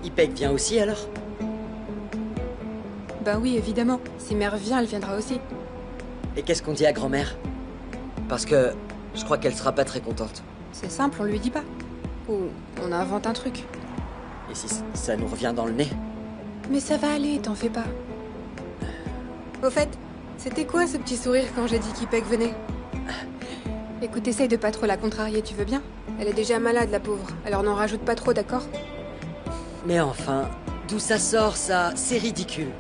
Ipek vient aussi alors? Bah oui, évidemment. Si mère vient, elle viendra aussi. Et qu'est-ce qu'on dit à grand-mère? Parce que je crois qu'elle sera pas très contente. C'est simple, on lui dit pas. Ou on invente un truc. Et si ça nous revient dans le nez? Mais ça va aller, t'en fais pas. Au fait, c'était quoi ce petit sourire quand j'ai dit qu'Ipek venait? Écoute, essaye de pas trop la contrarier, tu veux bien? Elle est déjà malade, la pauvre. Alors n'en rajoute pas trop, d'accord? Mais enfin, d'où ça sort, ça? C'est ridicule.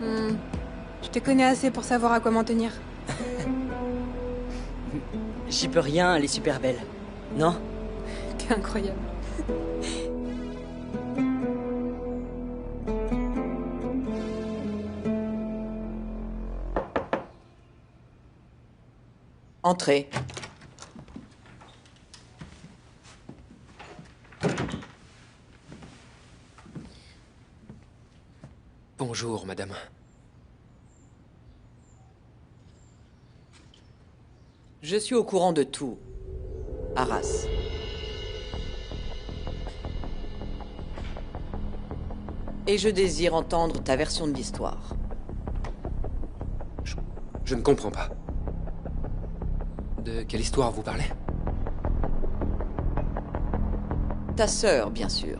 Je te connais assez pour savoir à quoi m'en tenir. J'y peux rien, elle est super belle. Non? T'es incroyable. Entrez. Bonjour, madame. Je suis au courant de tout, Arras. Et je désire entendre ta version de l'histoire. Je ne comprends pas. De quelle histoire vous parlez? Ta sœur, bien sûr.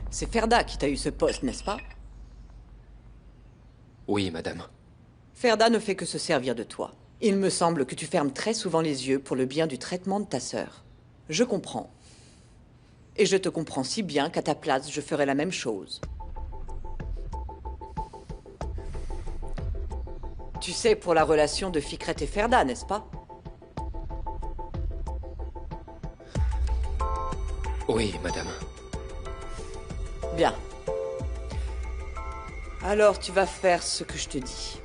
C'est Ferda qui t'a eu ce poste, n'est-ce pas? Oui, madame. Ferda ne fait que se servir de toi. Il me semble que tu fermes très souvent les yeux pour le bien du traitement de ta sœur. Je comprends. Et je te comprends si bien qu'à ta place, je ferais la même chose. Tu sais, pour la relation de Fikret et Ferda, n'est-ce pas? Oui, madame. Bien. Alors tu vas faire ce que je te dis.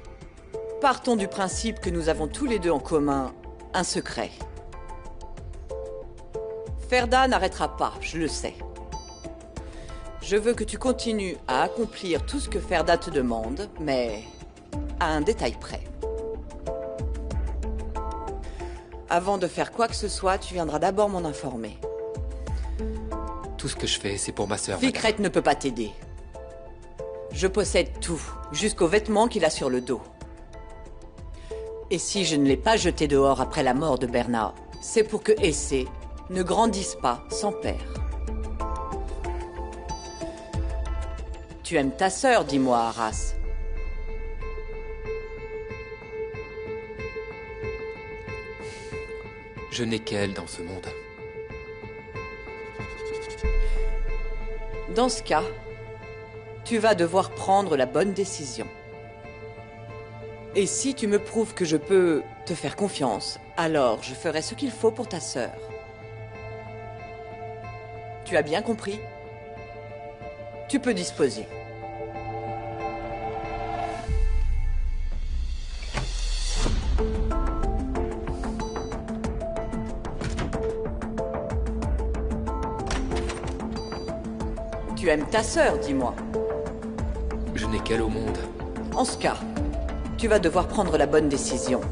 Partons du principe que nous avons tous les deux en commun un secret. Ferda n'arrêtera pas, je le sais. Je veux que tu continues à accomplir tout ce que Ferda te demande, mais à un détail près. Avant de faire quoi que ce soit, tu viendras d'abord m'en informer. Tout ce que je fais, c'est pour ma sœur, Fikret ne peut pas t'aider. Je possède tout, jusqu'aux vêtements qu'il a sur le dos. Et si je ne l'ai pas jeté dehors après la mort de Bernard, c'est pour que Essé ne grandisse pas sans père. Tu aimes ta sœur, dis-moi, Arras. Je n'ai qu'elle dans ce monde. Dans ce cas, tu vas devoir prendre la bonne décision. Et si tu me prouves que je peux te faire confiance, alors je ferai ce qu'il faut pour ta sœur. Tu as bien compris? Tu peux disposer. Tu aimes ta sœur, dis-moi. Je n'ai qu'elle au monde. En ce cas, tu vas devoir prendre la bonne décision.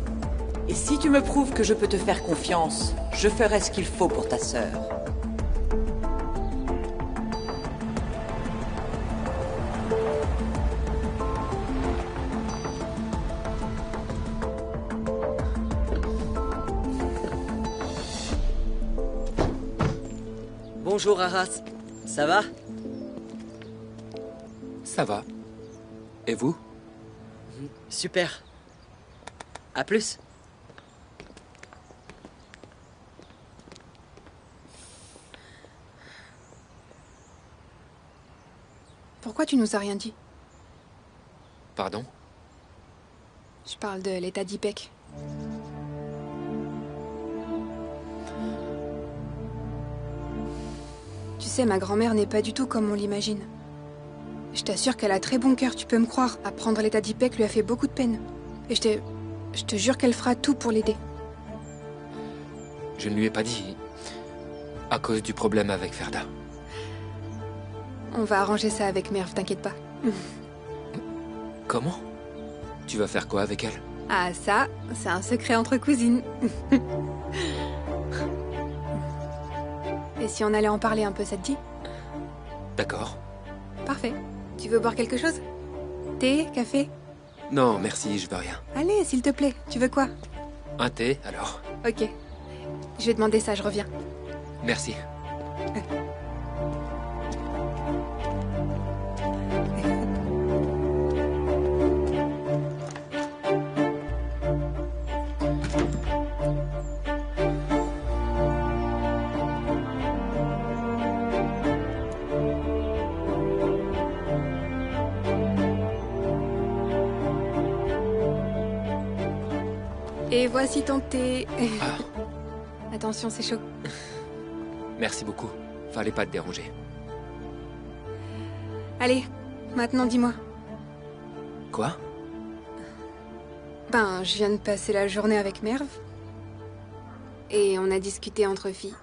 Et si tu me prouves que je peux te faire confiance, je ferai ce qu'il faut pour ta sœur. Bonjour Arras, ça va? Ça va. Et vous? Super. À plus. Pourquoi tu nous as rien dit? Pardon? Je parle de l'état d'Ipek. Tu sais, ma grand-mère n'est pas du tout comme on l'imagine. Je t'assure qu'elle a très bon cœur, tu peux me croire. Apprendre l'état d'Ipek lui a fait beaucoup de peine. Et je te jure qu'elle fera tout pour l'aider. Je ne lui ai pas dit. À cause du problème avec Ferda. On va arranger ça avec Merv, t'inquiète pas. Comment? Tu vas faire quoi avec elle? Ah ça, c'est un secret entre cousines. Et si on allait en parler un peu, ça te dit? D'accord. Parfait. Tu veux boire quelque chose? Thé? Café? Non, merci, je veux rien. Allez, s'il te plaît. Tu veux quoi? Un thé, alors. Ok. Je vais demander ça, je reviens. Merci. Et voici ton thé. Ah, Attention, c'est chaud. merci beaucoup. Fallait pas te déranger. Allez, maintenant dis-moi. Quoi? Ben, je viens de passer la journée avec Merv. Et on a discuté entre filles.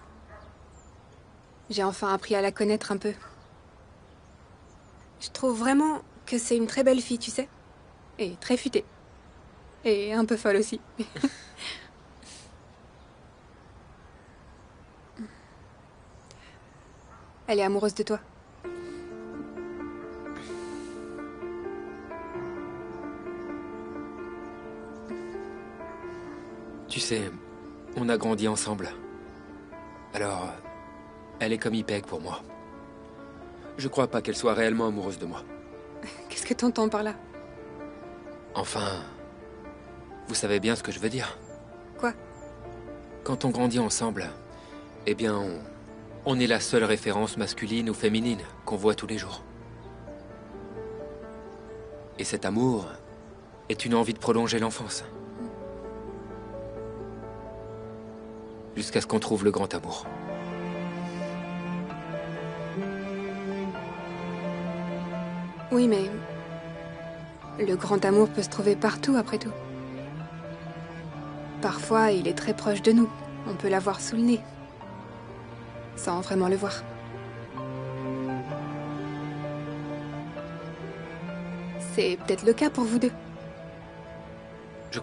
J'ai enfin appris à la connaître un peu. Je trouve vraiment que c'est une très belle fille, tu sais. Et très futée. Et un peu folle aussi. Elle est amoureuse de toi. Tu sais, on a grandi ensemble. Alors, elle est comme Ipek pour moi. Je crois pas qu'elle soit réellement amoureuse de moi. Qu'est-ce que t'entends par là? Enfin, vous savez bien ce que je veux dire. Quoi? Quand on grandit ensemble, eh bien, on est la seule référence masculine ou féminine qu'on voit tous les jours. Et cet amour est une envie de prolonger l'enfance. Jusqu'à ce qu'on trouve le grand amour. Oui, mais... le grand amour peut se trouver partout, après tout. Parfois, il est très proche de nous. On peut l'avoir sous le nez. Sans vraiment le voir. C'est peut-être le cas pour vous deux. Je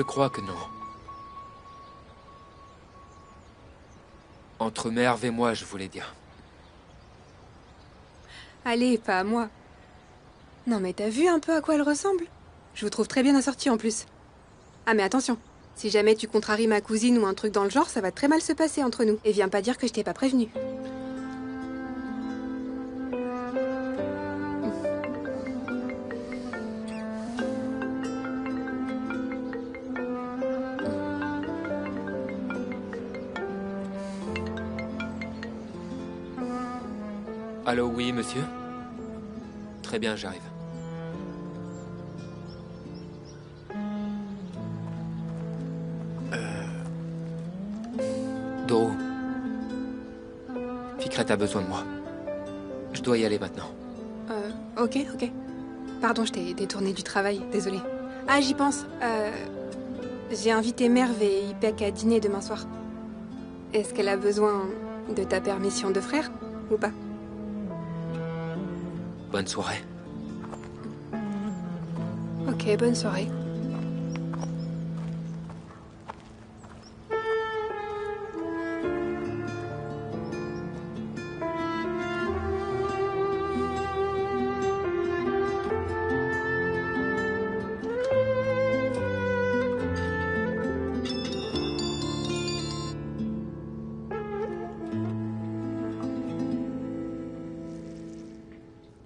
crois que non. Entre Merv et moi, je voulais dire. Allez, pas à moi. Non mais t'as vu un peu à quoi elle ressemble? Je vous trouve très bien assortis en plus. Ah mais attention, si jamais tu contraries ma cousine ou un truc dans le genre, ça va très mal se passer entre nous. Et viens pas dire que je t'ai pas prévenu. Allô, oui, monsieur? Très bien, j'arrive. Doro. Ficrette a besoin de moi. Je dois y aller maintenant. Ok. Pardon, je t'ai détourné du travail, désolée. Ah, j'y pense. J'ai invité Merv et Ipek à dîner demain soir. Est-ce qu'elle a besoin de ta permission de frère, ou pas? Bonne soirée. Ok, bonne soirée.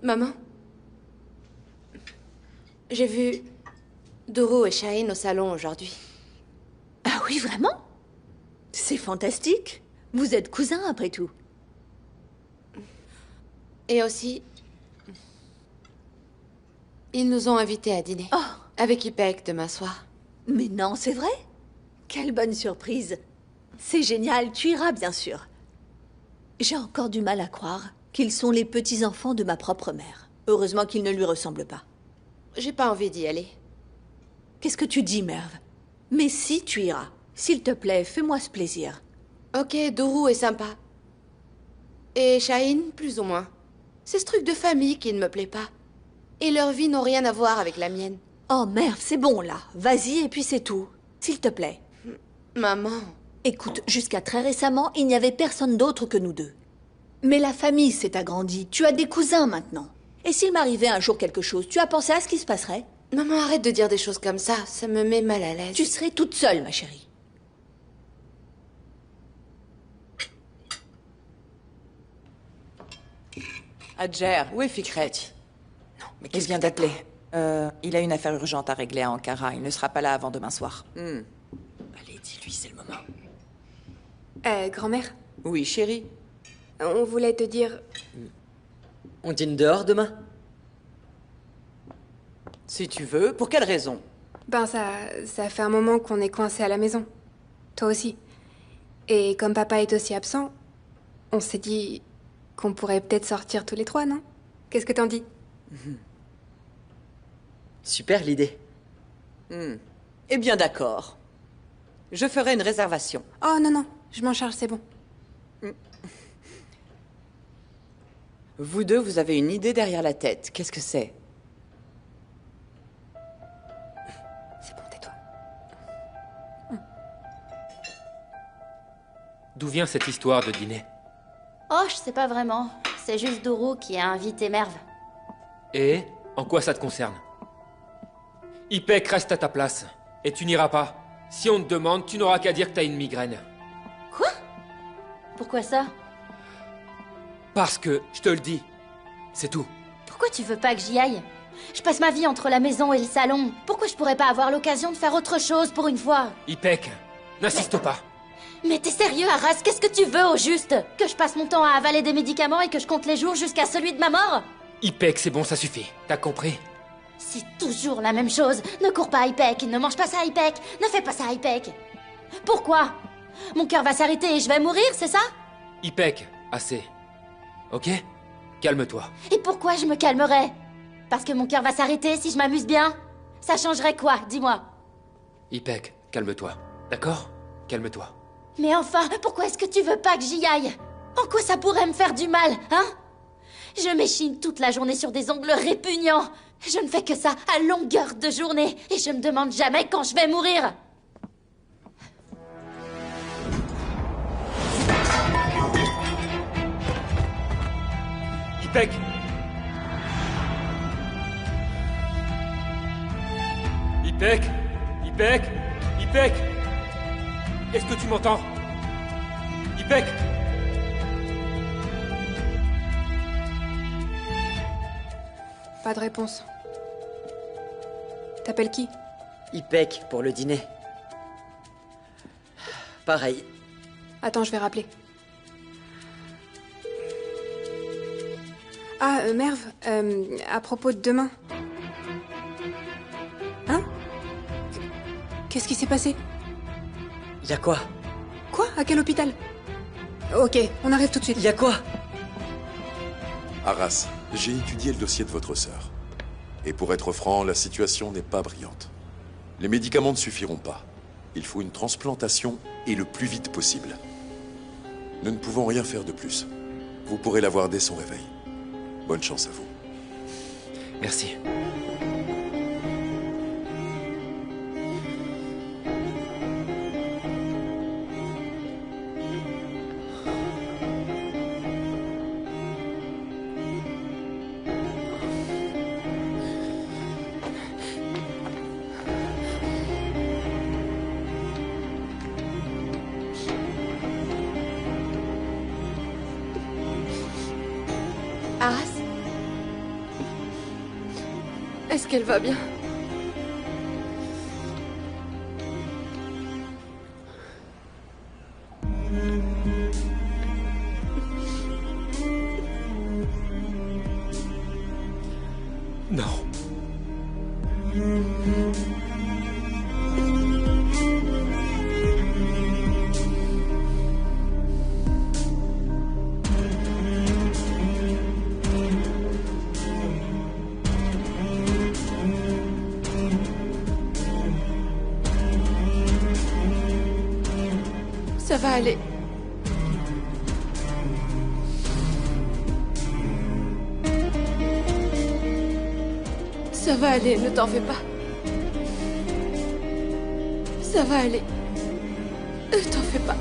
Maman, j'ai vu Doro et Shaheen au salon aujourd'hui. Ah oui, vraiment? C'est fantastique. Vous êtes cousins après tout. Et aussi, ils nous ont invités à dîner. Oh, Avec Ipek demain soir. mais non, c'est vrai? Quelle bonne surprise. C'est génial, tu iras bien sûr. J'ai encore du mal à croire qu'ils sont les petits-enfants de ma propre mère. Heureusement qu'ils ne lui ressemblent pas. J'ai pas envie d'y aller. Qu'est-ce que tu dis, Merv? Mais si, tu iras. S'il te plaît, fais-moi ce plaisir. Ok, Doro est sympa. Et Shaheen, plus ou moins. C'est ce truc de famille qui ne me plaît pas. Et leurs vies n'ont rien à voir avec la mienne. Oh, Merv, c'est bon là. Vas-y et puis c'est tout. S'il te plaît. Maman, Écoute, jusqu'à très récemment, il n'y avait personne d'autre que nous deux. Mais la famille s'est agrandie. Tu as des cousins maintenant. Et s'il m'arrivait un jour quelque chose, tu as pensé à ce qui se passerait? Maman, arrête de dire des choses comme ça me met mal à l'aise. Tu serais toute seule, ma chérie. Adjer, où est Fikret? Il vient d'appeler. Il a une affaire urgente à régler à Ankara. Il ne sera pas là avant demain soir. Allez, dis-lui, c'est le moment. Grand-mère, Oui, chérie. on voulait te dire... On dîne dehors demain? Si tu veux, pour quelle raison? Ben, ça fait un moment qu'on est coincés à la maison. Toi aussi. Et comme papa est aussi absent, on s'est dit qu'on pourrait peut-être sortir tous les trois, non? Qu'est-ce que t'en dis? Super l'idée. Eh bien, d'accord. Je ferai une réservation. Oh non, non, je m'en charge, c'est bon. Vous deux, vous avez une idée derrière la tête. Qu'est-ce que c'est? C'est bon, tais-toi. D'où vient cette histoire de dîner? Oh, je sais pas vraiment. C'est juste Dourou qui a invité Merve. Et en quoi ça te concerne? Ipek, reste à ta place. Et tu n'iras pas. Si on te demande, tu n'auras qu'à dire que t'as une migraine. Quoi? Pourquoi ça? Parce que, je te le dis, c'est tout. Pourquoi tu veux pas que j'y aille? Je passe ma vie entre la maison et le salon. Pourquoi je pourrais pas avoir l'occasion de faire autre chose pour une fois? Ipek, n'insiste pas. Mais t'es sérieux, Arras? Qu'est-ce que tu veux au juste? Que je passe mon temps à avaler des médicaments et que je compte les jours jusqu'à celui de ma mort? Ipek, c'est bon, ça suffit. T'as compris? C'est toujours la même chose. Ne cours pas, Ipek. Ne mange pas ça, Ipek. Ne fais pas ça, Ipek. Pourquoi? Mon cœur va s'arrêter et je vais mourir, c'est ça? Ipek, assez. Ok? Calme-toi. Et pourquoi je me calmerais? Parce que mon cœur va s'arrêter si je m'amuse bien? Ça changerait quoi? Dis-moi. Ipek, calme-toi. D'accord? Calme-toi. Mais enfin, pourquoi est-ce que tu veux pas que j'y aille? En quoi ça pourrait me faire du mal, hein? Je m'échine toute la journée sur des ongles répugnants. Je ne fais que ça à longueur de journée. Et je me demande jamais quand je vais mourir. Ipek! Ipek! Ipek! Ipek! Est-ce que tu m'entends? Ipek! Pas de réponse. T'appelles qui? Ipek pour le dîner. Pareil. Attends, je vais rappeler. Ah, Merve, à propos de demain. Hein? Qu'est-ce qui s'est passé? Y a quoi? Quoi? À quel hôpital? Ok, on arrive tout de suite. Y a quoi? Arras, j'ai étudié le dossier de votre sœur. Et pour être franc, la situation n'est pas brillante. Les médicaments ne suffiront pas. Il faut une transplantation et le plus vite possible. Nous ne pouvons rien faire de plus. Vous pourrez la voir dès son réveil. Bonne chance à vous. Merci. Arras? Est-ce qu'elle va bien? Non. Ça va aller. Ça va aller, ne t'en fais pas. Ça va aller. T'en fais pas.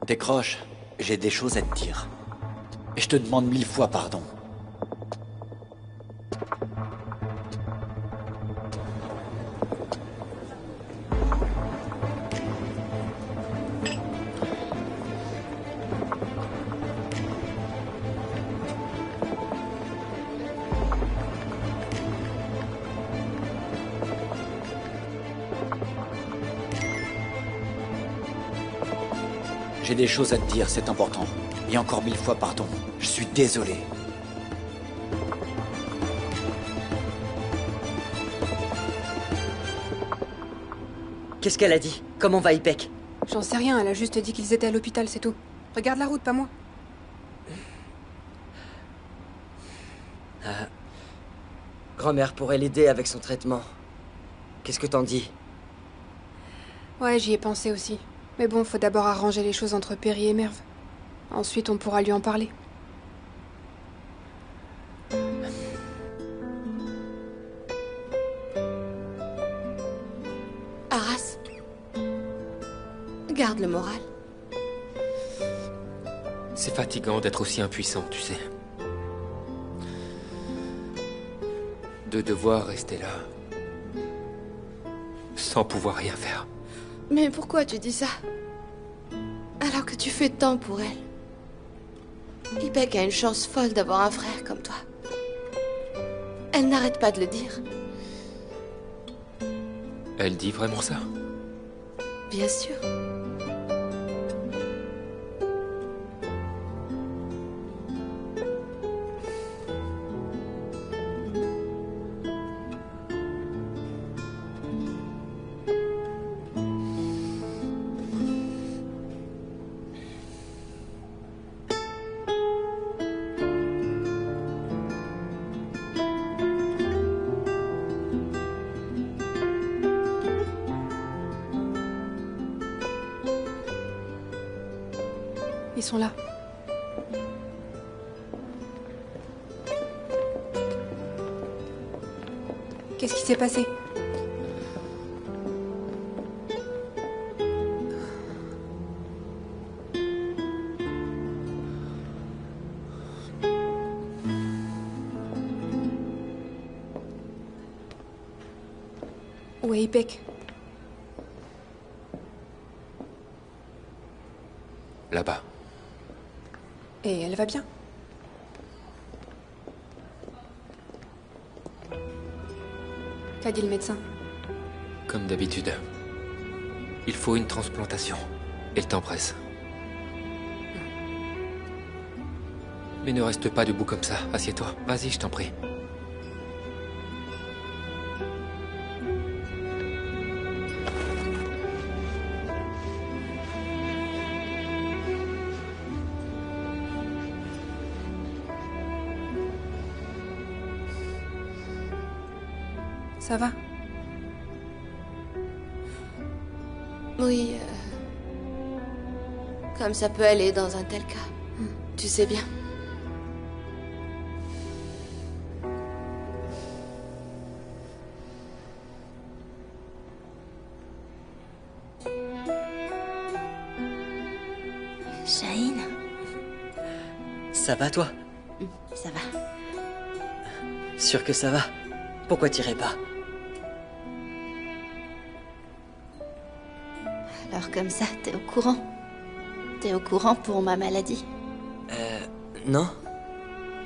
Décroche, j'ai des choses à te dire. Et je te demande 1000 fois pardon. J'ai des choses à te dire, c'est important. Et encore 1000 fois pardon. Je suis désolé. Qu'est-ce qu'elle a dit? Comment va Ipek? J'en sais rien, elle a juste dit qu'ils étaient à l'hôpital, c'est tout. Regarde la route, pas moi. Grand-mère pourrait l'aider avec son traitement. Qu'est-ce que t'en dis? Ouais, j'y ai pensé aussi. Mais bon, faut d'abord arranger les choses entre Perry et Merv. Ensuite, on pourra lui en parler. Arras, garde le moral. C'est fatigant d'être aussi impuissant, tu sais. De devoir rester là, sans pouvoir rien faire. Mais pourquoi tu dis ça? Alors que tu fais tant pour elle. Ipek a une chance folle d'avoir un frère comme toi. Elle n'arrête pas de le dire. Elle dit vraiment ça? Bien sûr. Ils sont là. Qu'est-ce qui s'est passé? Où est Ipek? Là-bas. Et elle va bien? Qu'a dit le médecin? Comme d'habitude. Il faut une transplantation. Et le temps presse. Mais ne reste pas debout comme ça. Assieds-toi. Vas-y, je t'en prie. Ça va? Oui, comme ça peut aller dans un tel cas. Tu sais bien. Shaheen, Ça va, toi? Ça va. Sûr que ça va? Pourquoi t'irais pas? Alors comme ça, t'es au courant? T'es au courant pour ma maladie? Non.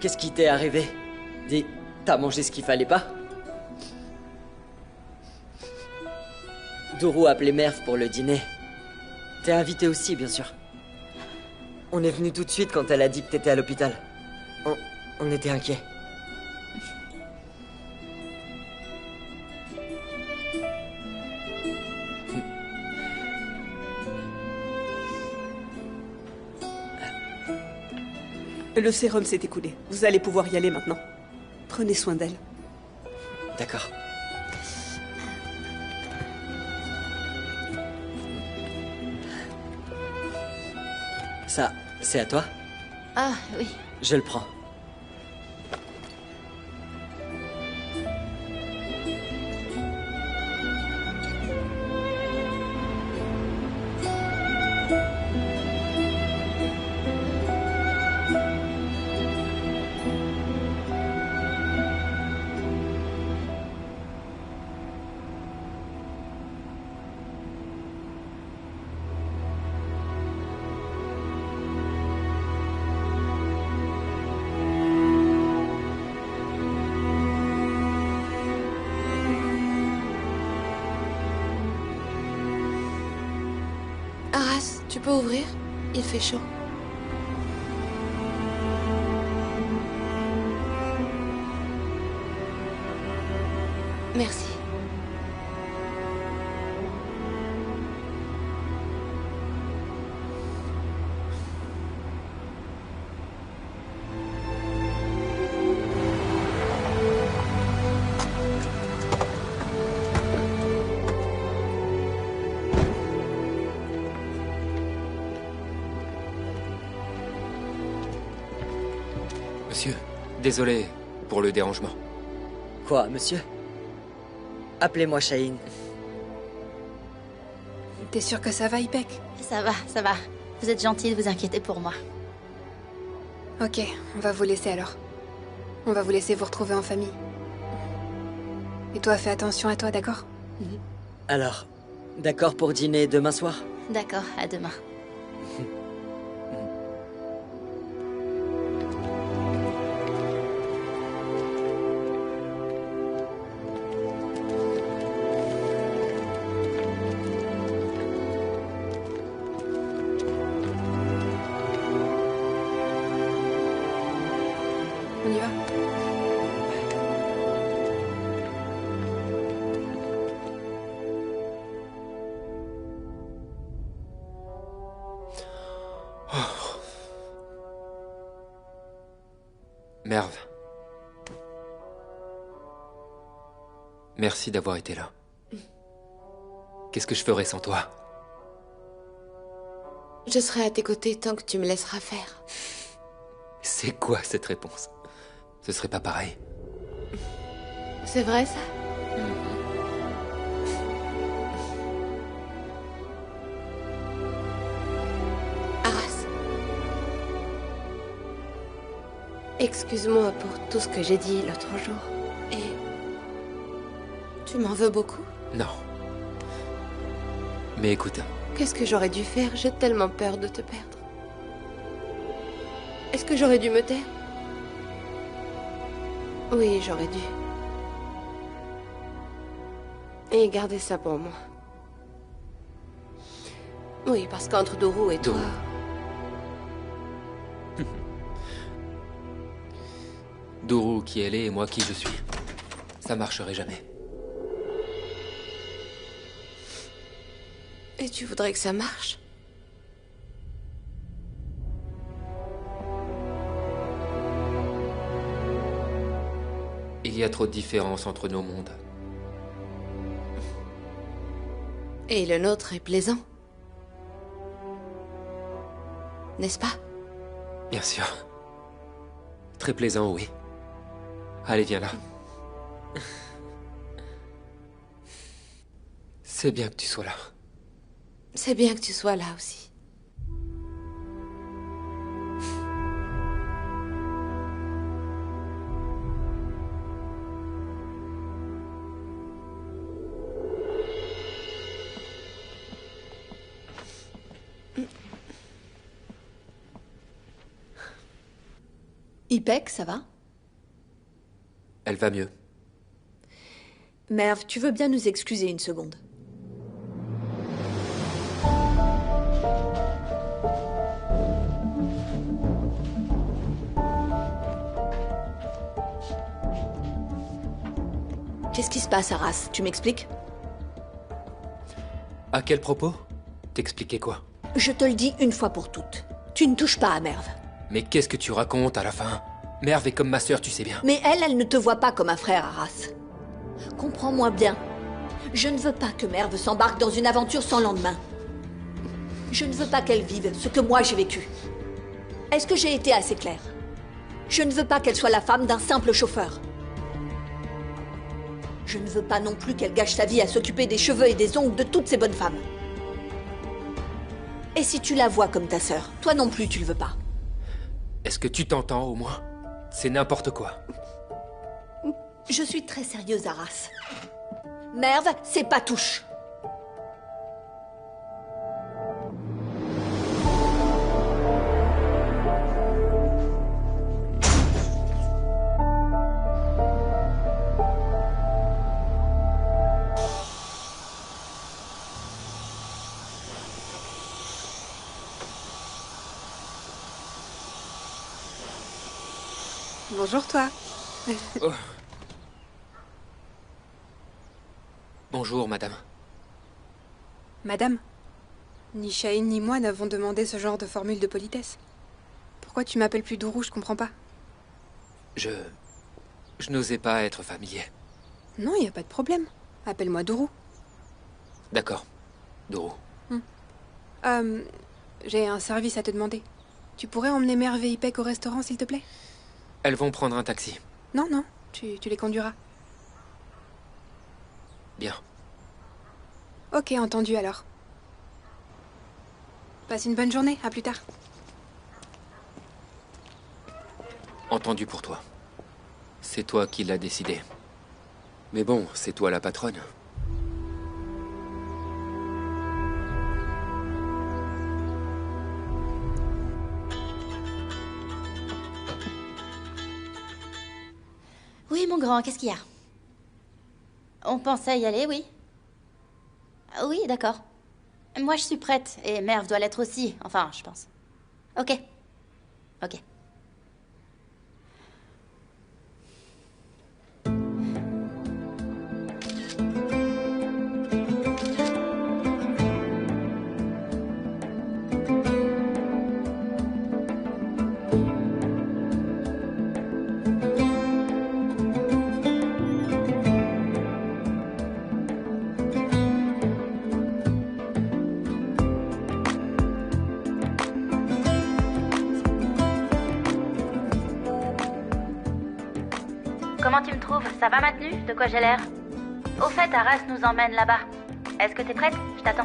Qu'est-ce qui t'est arrivé? Dis, t'as mangé ce qu'il fallait pas? Dourou a appelé Merv pour le dîner. T'es invité aussi, bien sûr. On est venu tout de suite quand elle a dit que t'étais à l'hôpital. On était inquiets. Le sérum s'est écoulé. Vous allez pouvoir y aller maintenant. Prenez soin d'elle. D'accord. Ça, c'est à toi? Ah, oui. Je le prends. Aras, tu peux ouvrir? Il fait chaud. Merci. Monsieur, désolé pour le dérangement. Quoi, monsieur? Appelez-moi Shaheen. T'es sûr que ça va, Ipek? Ça va, ça va. Vous êtes gentil de vous inquiéter pour moi. Ok, on va vous laisser alors. On va vous laisser vous retrouver en famille. Et toi, fais attention à toi, d'accord? Alors, d'accord pour dîner demain soir? D'accord, à demain. On y va? Merv. Merci d'avoir été là. Qu'est-ce que je ferais sans toi? Je serai à tes côtés tant que tu me laisseras faire. C'est quoi cette réponse? Ce serait pas pareil. C'est vrai, ça? Aras. Excuse-moi pour tout ce que j'ai dit l'autre jour. Et... tu m'en veux beaucoup? Non. Mais écoute, Qu'est-ce que j'aurais dû faire? J'ai tellement peur de te perdre. Est-ce que j'aurais dû me taire? Oui, j'aurais dû. Et garder ça pour moi. Oui, parce qu'entre Dourou et toi... Dourou qui elle est et moi qui je suis. Ça marcherait jamais. Et tu voudrais que ça marche? Il y a trop de différences entre nos mondes. Et le nôtre est plaisant. N'est-ce pas? Bien sûr. Très plaisant, oui. Allez, viens là. C'est bien que tu sois là. C'est bien que tu sois là aussi. Ipek, ça va? Elle va mieux. Merv, tu veux bien nous excuser une seconde? Qu'est-ce qui se passe, Arras? Tu m'expliques? À quel propos? T'expliquais quoi? Je te le dis une fois pour toutes. Tu ne touches pas à Merv. Mais qu'est-ce que tu racontes à la fin? Merv est comme ma sœur, tu sais bien. Mais elle ne te voit pas comme un frère, Arras. Comprends-moi bien. Je ne veux pas que Merv s'embarque dans une aventure sans lendemain. Je ne veux pas qu'elle vive ce que moi j'ai vécu. Est-ce que j'ai été assez claire? Je ne veux pas qu'elle soit la femme d'un simple chauffeur. Je ne veux pas non plus qu'elle gâche sa vie à s'occuper des cheveux et des ongles de toutes ces bonnes femmes. Et si tu la vois comme ta sœur, toi non plus tu le veux pas. Est-ce que tu t'entends au moins? C'est n'importe quoi. Je suis très sérieuse, Arras. Merv, c'est pas touche. Bonjour, toi. Oh. Bonjour, madame. Madame, ni Shaheen ni moi n'avons demandé ce genre de formule de politesse. Pourquoi tu m'appelles plus Dourou, je comprends pas. Je n'osais pas être familier. Non, y a pas de problème. Appelle-moi Dourou. D'accord. Dourou. J'ai un service à te demander. Tu pourrais emmener Merv et Ipek au restaurant, s'il te plaît? Elles vont prendre un taxi. Non, tu les conduiras. Bien. Ok, entendu alors. Passe une bonne journée, à plus tard. Entendu pour toi. C'est toi qui l'as décidé. Mais bon, c'est toi la patronne. Oui, mon grand, qu'est-ce qu'il y a? On pensait y aller, oui. Oui, d'accord. Moi, je suis prête, et Merv doit l'être aussi. Enfin, je pense. Ok. Ok. Comment tu me trouves? Ça va ma tenue? De quoi j'ai l'air? Au fait, Arras nous emmène là-bas. Est-ce que t'es prête? Je t'attends.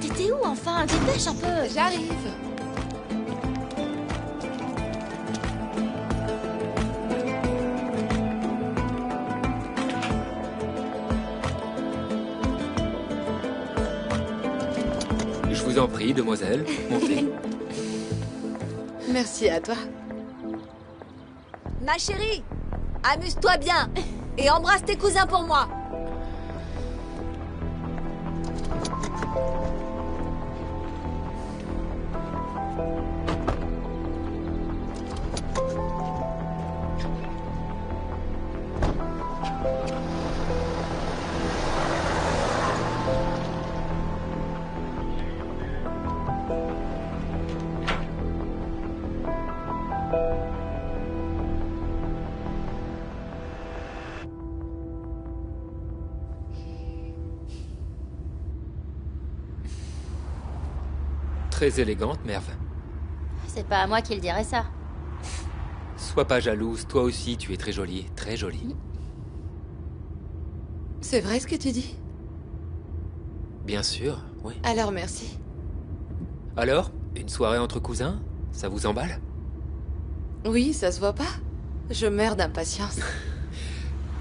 T'étais où enfin? Dépêche un peu. J'arrive. Je vous en prie, demoiselle, montez. Merci à toi. Ma chérie, amuse-toi bien et embrasse tes cousins pour moi. Très élégante, Merv. C'est pas à moi qui le dirais ça. Sois pas jalouse, toi aussi tu es très jolie, très jolie. C'est vrai ce que tu dis? Bien sûr, oui. Alors merci. Alors, Une soirée entre cousins? Ça vous emballe? Oui, ça se voit pas. Je meurs d'impatience.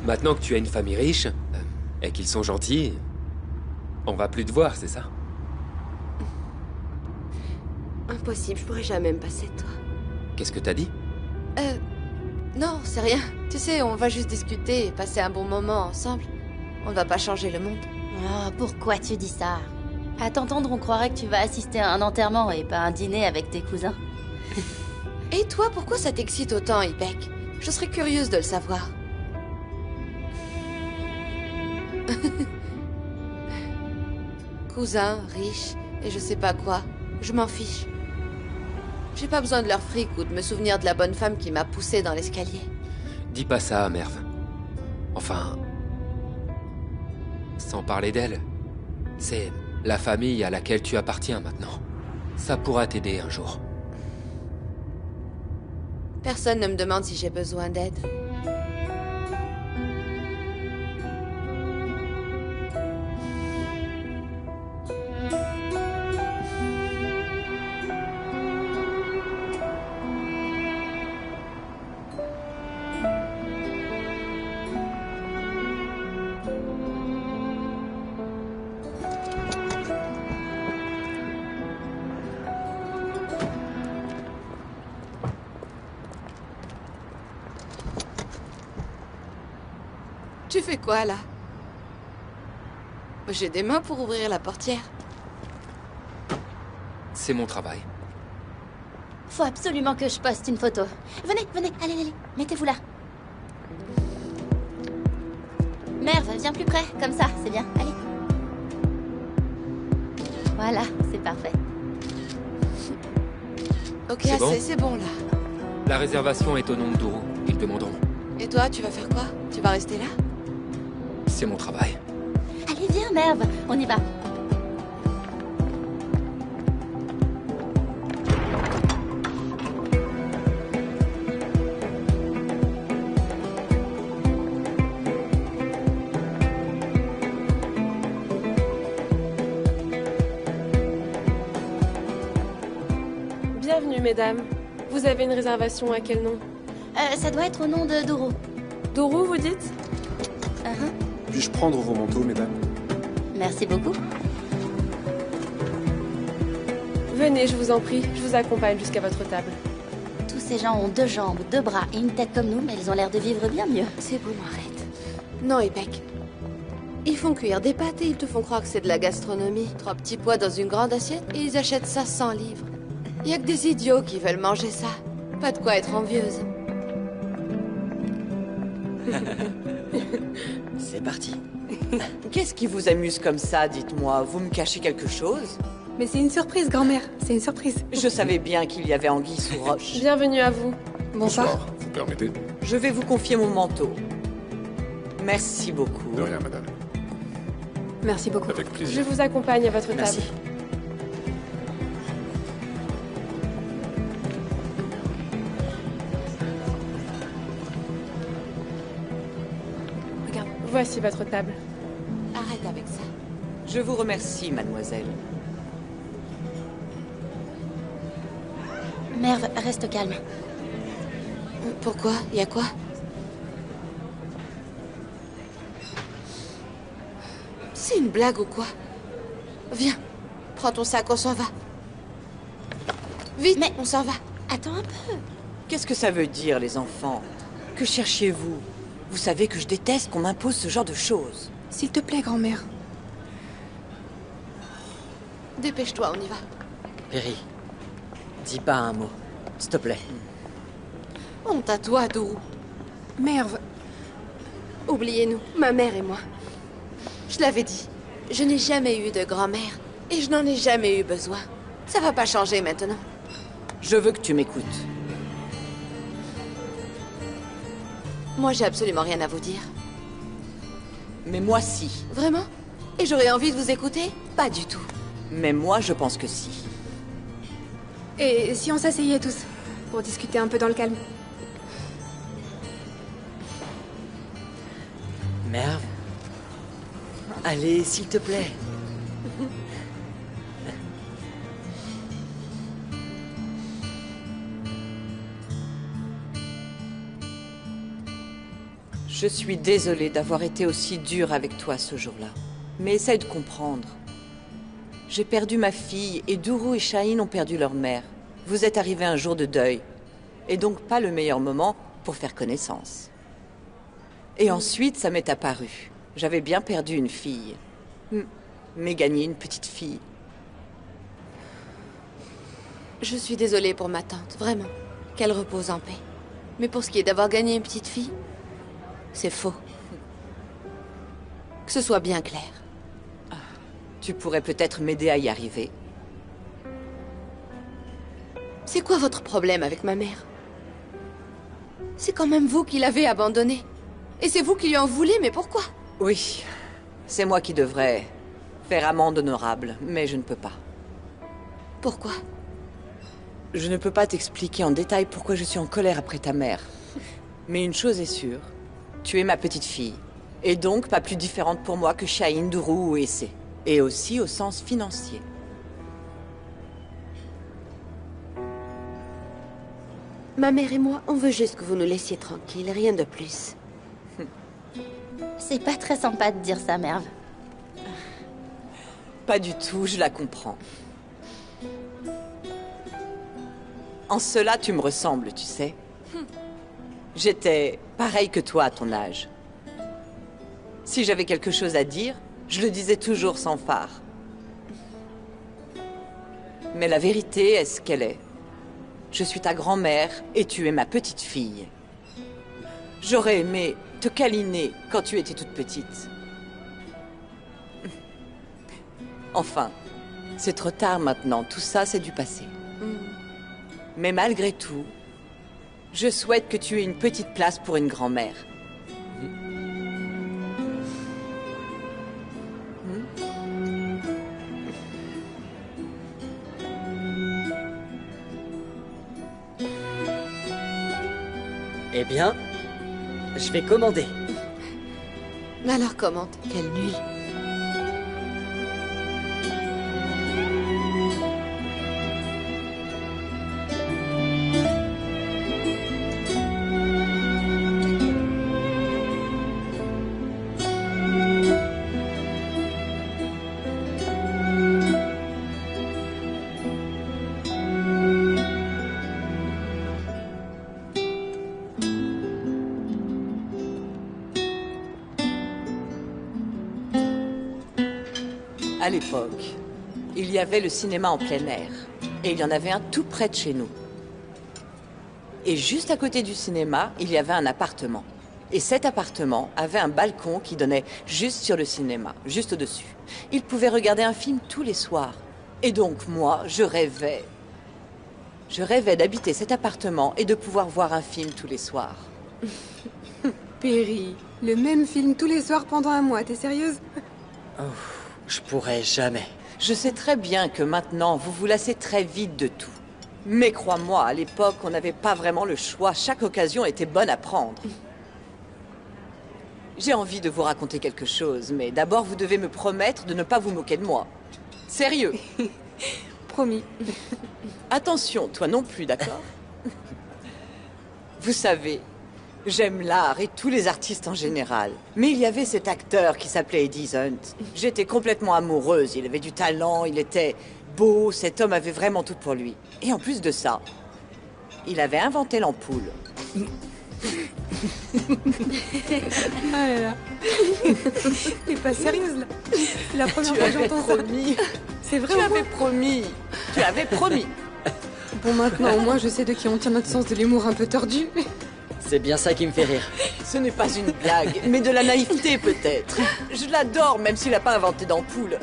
Maintenant que tu as une famille riche, et qu'ils sont gentils, on va plus te voir, c'est ça? Impossible, je pourrais jamais me passer de toi. Qu'est-ce que t'as dit? Non, c'est rien. Tu sais, on va juste discuter et passer un bon moment ensemble. On ne va pas changer le monde. Oh, pourquoi tu dis ça? À t'entendre, on croirait que tu vas assister à un enterrement et pas un dîner avec tes cousins. Et toi, pourquoi ça t'excite autant, Ipek? Je serais curieuse de le savoir. Cousin, riche, et je sais pas quoi. Je m'en fiche. J'ai pas besoin de leur fric ou de me souvenir de la bonne femme qui m'a poussée dans l'escalier. Dis pas ça, Merve. Enfin... Sans parler d'elle, c'est la famille à laquelle tu appartiens maintenant. Ça pourra t'aider un jour. Personne ne me demande si j'ai besoin d'aide. Tu fais quoi, là? J'ai des mains pour ouvrir la portière. C'est mon travail. Faut absolument que je poste une photo. Venez, venez, allez, allez, mettez-vous là. Merve, viens plus près, comme ça, c'est bien, allez. Voilà, c'est parfait. Ok, C'est bon? c'est bon, là. La réservation est au nom de Dourou. Ils demanderont. Et toi, tu vas faire quoi? Tu vas rester là? C'est mon travail. Allez, viens, Merve, on y va. Bienvenue, mesdames. Vous avez une réservation à quel nom? Ça doit être au nom de Doro. Doro, vous dites? Puis-je prendre vos manteaux, mesdames? Merci beaucoup. Venez, je vous en prie. Je vous accompagne jusqu'à votre table. Tous ces gens ont 2 jambes, 2 bras et une tête comme nous, mais ils ont l'air de vivre bien mieux. C'est bon, arrête. Non, Ipek. Ils font cuire des pâtes et ils te font croire que c'est de la gastronomie. 3 petits pois dans une grande assiette et ils achètent ça 100 livres. Y a que des idiots qui veulent manger ça. Pas de quoi être envieuse. C'est parti. Qu'est-ce qui vous amuse comme ça, dites-moi? Vous me cachez quelque chose? Mais c'est une surprise, grand-mère. C'est une surprise. Je savais bien qu'il y avait anguille sous roche. Bienvenue à vous. Bonsoir. Vous permettez? Je vais vous confier mon manteau. Merci beaucoup. De rien, madame. Merci beaucoup. Avec plaisir. Je vous accompagne à votre Merci. table. Regarde, voici votre table. Arrête avec ça. Je vous remercie, mademoiselle. Merve, reste calme. Pourquoi? Y a quoi? C'est une blague ou quoi? Viens, prends ton sac, on s'en va. Vite, Mais- on s'en va. Attends un peu. Qu'est-ce que ça veut dire, les enfants? Que cherchez-vous? Vous savez que je déteste qu'on m'impose ce genre de choses. S'il te plaît, grand-mère. Dépêche-toi, on y va. Perry, dis pas un mot. S'il te plaît. Honte à toi, Dourou. Merve, Oubliez-nous, ma mère et moi. Je l'avais dit, je n'ai jamais eu de grand-mère et je n'en ai jamais eu besoin. Ça va pas changer maintenant. Je veux que tu m'écoutes. Moi, j'ai absolument rien à vous dire. Mais moi, si. Vraiment? Et j'aurais envie de vous écouter? Pas du tout. Mais moi, je pense que si. et si on s'asseyait tous pour discuter un peu dans le calme? Merve. Allez, s'il te plaît. Je suis désolée d'avoir été aussi dure avec toi ce jour-là. Mais essaye de comprendre. J'ai perdu ma fille et Duru et Shaheen ont perdu leur mère. Vous êtes arrivés un jour de deuil. Et donc pas le meilleur moment pour faire connaissance. Et ensuite, ça m'est apparu. J'avais bien perdu une fille. Mais gagné une petite fille. Je suis désolée pour ma tante, vraiment. Qu'elle repose en paix. Mais pour ce qui est d'avoir gagné une petite fille, c'est faux. Que ce soit bien clair. Tu pourrais peut-être m'aider à y arriver. C'est quoi votre problème avec ma mère? C'est quand même vous qui l'avez abandonnée. Et c'est vous qui lui en voulez, mais pourquoi? Oui, c'est moi qui devrais faire amende honorable, mais je ne peux pas. Pourquoi? Je ne peux pas t'expliquer en détail pourquoi je suis en colère après ta mère. Mais une chose est sûre, tu es ma petite fille. Et donc pas plus différente pour moi que Shaheen, Duru ou Essay. Et aussi au sens financier. Ma mère et moi, on veut juste que vous nous laissiez tranquilles, rien de plus. C'est pas très sympa de dire ça, Merve. Pas du tout, je la comprends. En cela, tu me ressembles, tu sais. J'étais pareil que toi à ton âge. Si j'avais quelque chose à dire, je le disais toujours sans phare. Mais la vérité est ce qu'elle est. Je suis ta grand-mère et tu es ma petite fille. J'aurais aimé te câliner quand tu étais toute petite. Enfin, c'est trop tard maintenant, tout ça c'est du passé. Mais malgré tout, je souhaite que tu aies une petite place pour une grand-mère. Eh bien, je vais commander. Alors commente, quel nul. À l'époque, il y avait le cinéma en plein air. Et il y en avait un tout près de chez nous. Et juste à côté du cinéma, il y avait un appartement. Et cet appartement avait un balcon qui donnait juste sur le cinéma, juste au-dessus. Il pouvait regarder un film tous les soirs. Et donc moi, je rêvais. Je rêvais d'habiter cet appartement et de pouvoir voir un film tous les soirs. Perry, le même film tous les soirs pendant un mois, t'es sérieuse? Oh, je pourrais jamais. Je sais très bien que maintenant, vous vous lassez très vite de tout. Mais crois-moi, à l'époque, on n'avait pas vraiment le choix. Chaque occasion était bonne à prendre. J'ai envie de vous raconter quelque chose, mais d'abord, vous devez me promettre de ne pas vous moquer de moi. Sérieux. Promis. Attention, toi non plus, d'accord? Vous savez, j'aime l'art et tous les artistes en général. Mais il y avait cet acteur qui s'appelait Eddie Hunt. J'étais complètement amoureuse. Il avait du talent, il était beau. Cet homme avait vraiment tout pour lui. Et en plus de ça, il avait inventé l'ampoule. Ah là là. T'es pas sérieuse là? C'est la première fois que j'entends ça. C'est vrai ou Tu quoi? avais promis. Tu avais promis. Bon, maintenant au moins je sais de qui on tient notre sens de l'humour un peu tordu. C'est bien ça qui me fait rire. Ce n'est pas une blague, mais de la naïveté peut-être. Je l'adore, même s'il n'a pas inventé d'ampoule.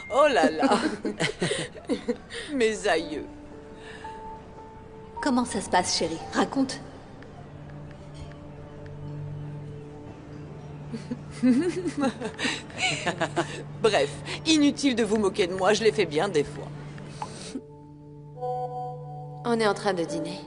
Oh là là. Mes aïeux. Comment ça se passe, chérie? Raconte. Bref, inutile de vous moquer de moi, je l'ai fait bien des fois. On est en train de dîner.